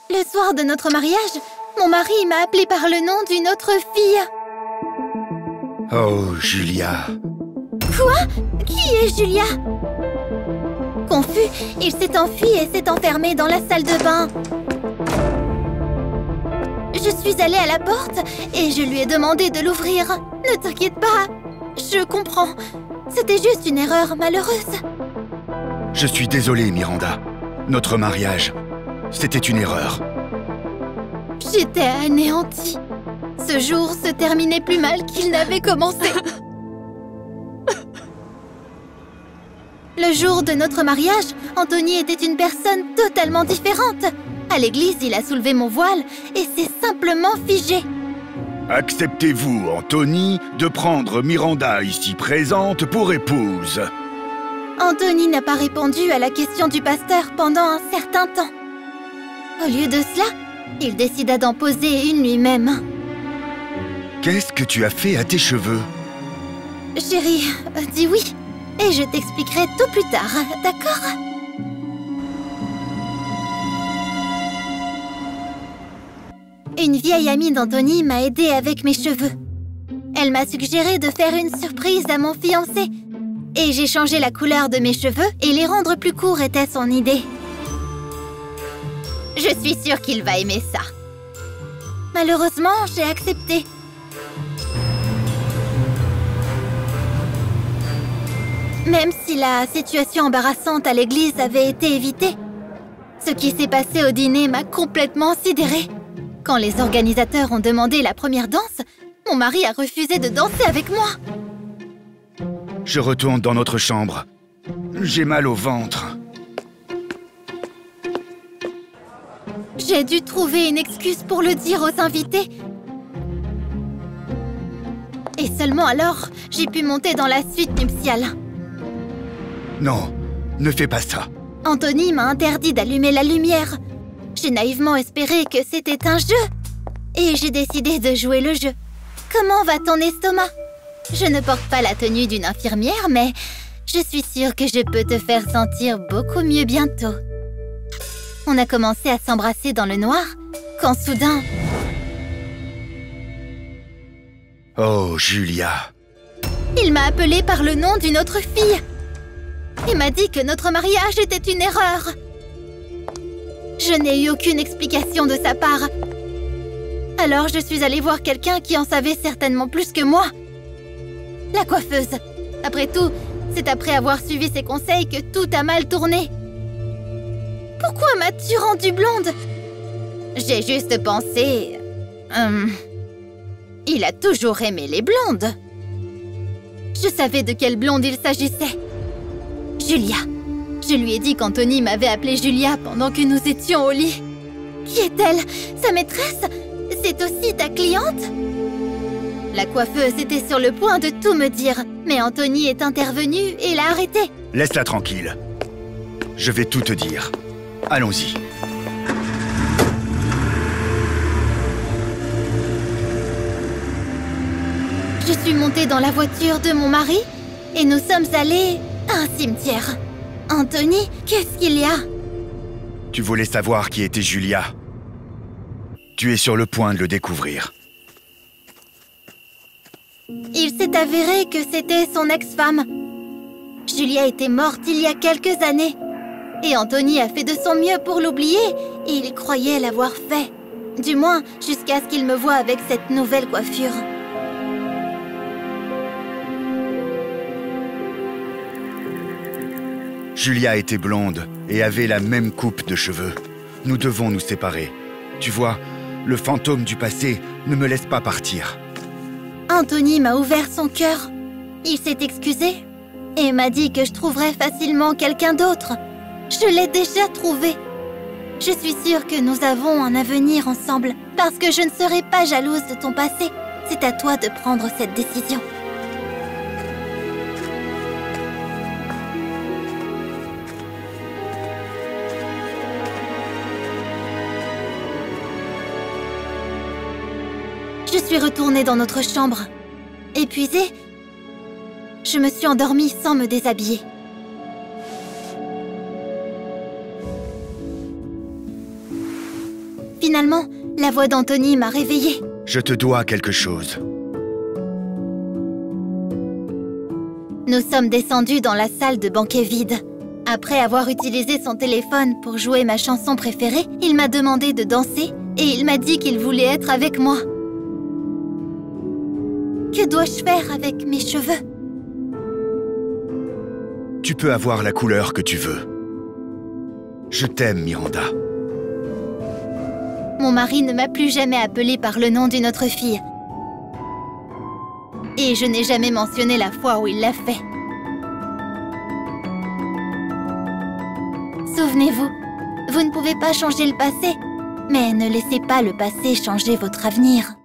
Le soir de notre mariage, mon mari m'a appelée par le nom d'une autre fille. Oh, Julia. Quoi? Qui est Julia? Confus, il s'est enfui et s'est enfermé dans la salle de bain. Je suis allée à la porte et je lui ai demandé de l'ouvrir. Ne t'inquiète pas, je comprends. C'était juste une erreur malheureuse. Je suis désolé, Miranda. Notre mariage, c'était une erreur. J'étais anéantie. Ce jour se terminait plus mal qu'il n'avait commencé. Le jour de notre mariage, Anthony était une personne totalement différente. À l'église, il a soulevé mon voile et s'est simplement figé. Acceptez-vous, Anthony, de prendre Miranda ici présente pour épouse? Anthony n'a pas répondu à la question du pasteur pendant un certain temps. Au lieu de cela, il décida d'en poser une lui-même. Qu'est-ce que tu as fait à tes cheveux? Chérie, dis oui, et je t'expliquerai tout plus tard, d'accord? Une vieille amie d'Anthony m'a aidée avec mes cheveux. Elle m'a suggéré de faire une surprise à mon fiancé. Et j'ai changé la couleur de mes cheveux et les rendre plus courts était son idée. Je suis sûre qu'il va aimer ça. Malheureusement, j'ai accepté. Même si la situation embarrassante à l'église avait été évitée, ce qui s'est passé au dîner m'a complètement sidérée. Quand les organisateurs ont demandé la première danse, mon mari a refusé de danser avec moi. Je retourne dans notre chambre. J'ai mal au ventre. J'ai dû trouver une excuse pour le dire aux invités. Et seulement alors, j'ai pu monter dans la suite nuptiale. Non, ne fais pas ça. Anthony m'a interdit d'allumer la lumière. J'ai naïvement espéré que c'était un jeu. Et j'ai décidé de jouer le jeu. Comment va ton estomac? Je ne porte pas la tenue d'une infirmière, mais je suis sûre que je peux te faire sentir beaucoup mieux bientôt. On a commencé à s'embrasser dans le noir, quand soudain... Oh, Julia. Il m'a appelée par le nom d'une autre fille. Il m'a dit que notre mariage était une erreur. Je n'ai eu aucune explication de sa part. Alors je suis allée voir quelqu'un qui en savait certainement plus que moi. La coiffeuse. Après tout, c'est après avoir suivi ses conseils que tout a mal tourné. Pourquoi m'as-tu rendue blonde? J'ai juste pensé... il a toujours aimé les blondes. Je savais de quelle blonde il s'agissait. Julia. Je lui ai dit qu'Anthony m'avait appelée Julia pendant que nous étions au lit. Qui est-elle? Sa maîtresse? C'est aussi ta cliente? La coiffeuse était sur le point de tout me dire, mais Anthony est intervenu et l'a arrêtée. Laisse-la tranquille. Je vais tout te dire. Allons-y. Je suis montée dans la voiture de mon mari et nous sommes allés à un cimetière. Anthony, qu'est-ce qu'il y a? Tu voulais savoir qui était Julia. Tu es sur le point de le découvrir. Il s'est avéré que c'était son ex-femme. Julia était morte il y a quelques années. Et Anthony a fait de son mieux pour l'oublier et il croyait l'avoir fait. Du moins, jusqu'à ce qu'il me voie avec cette nouvelle coiffure. Julia était blonde et avait la même coupe de cheveux. Nous devons nous séparer. Tu vois, le fantôme du passé ne me laisse pas partir. Anthony m'a ouvert son cœur. Il s'est excusé et m'a dit que je trouverais facilement quelqu'un d'autre. Je l'ai déjà trouvé. Je suis sûre que nous avons un avenir ensemble parce que je ne serai pas jalouse de ton passé. C'est à toi de prendre cette décision. Je suis retournée dans notre chambre. Épuisée, je me suis endormie sans me déshabiller. Finalement, la voix d'Anthony m'a réveillée. Je te dois quelque chose. Nous sommes descendus dans la salle de banquet vide. Après avoir utilisé son téléphone pour jouer ma chanson préférée, il m'a demandé de danser et il m'a dit qu'il voulait être avec moi. Que dois-je faire avec mes cheveux? Tu peux avoir la couleur que tu veux. Je t'aime, Miranda. Mon mari ne m'a plus jamais appelée par le nom d'une autre fille. Et je n'ai jamais mentionné la fois où il l'a fait. Souvenez-vous, vous ne pouvez pas changer le passé, mais ne laissez pas le passé changer votre avenir.